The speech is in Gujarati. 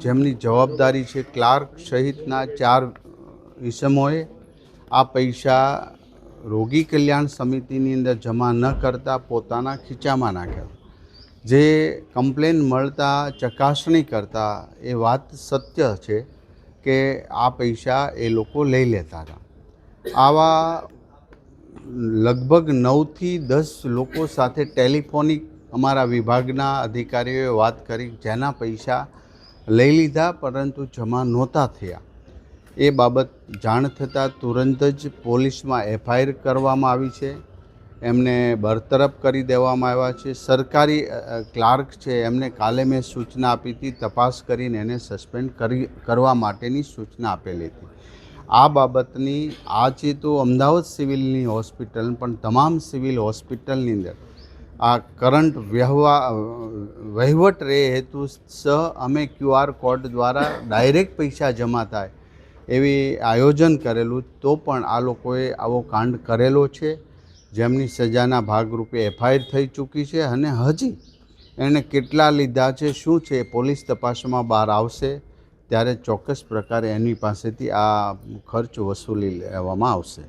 જેમની જવાબદારી છે ક્લાર્ક સહિતના 4 ઇસમોએ આ પૈસા રોગી કલ્યાણ સમિતિની અંદર જમા ન કરતા પોતાના ખીચામાં નાખ્યા. જે કમ્પ્લેન મળતા ચકાસણી કરતા એ વાત સત્ય છે કે આ પૈસા એ લોકો લઈ લેતા હતા. આવા લગભગ 9 થી 10 લોકો સાથે ટેલિફોનિક અમારા વિભાગના અધિકારીઓએ વાત કરી, જેના પૈસા લઈ લીધા પરંતુ જમા નહોતા થયા. એ બાબત જાણ થતાં તુરંત જ પોલીસમાં FIR કરવામાં આવી છે. એમને બરતરફ કરી દેવામાં આવ્યા છે. સરકારી ક્લાર્ક છે એમને કાલે મેં સૂચના આપી હતી, તપાસ કરીને એને સસ્પેન્ડ કરવા માટેની સૂચના આપેલી હતી. આ બાબતની આજે તો અમદાવાદ સિવિલની હોસ્પિટલ પણ તમામ સિવિલ હોસ્પિટલની અંદર આ કરંટ વહીવટ રહે હેતુસર અમે QR કોડ દ્વારા ડાયરેક્ટ પૈસા જમા થાય એવી આયોજન કરેલું, તો પણ આ લોકોએ આવો કાંડ કરેલો છે, જેમની સજાના ભાગરૂપે FIR થઈ ચૂકી છે અને હજી એણે કેટલા લીધા છે, શું છે, પોલીસ તપાસમાં બહાર આવશે ત્યારે ચોક્કસ પ્રકારે એની પાસેથી આ ખર્ચ વસૂલી લેવામાં આવશે.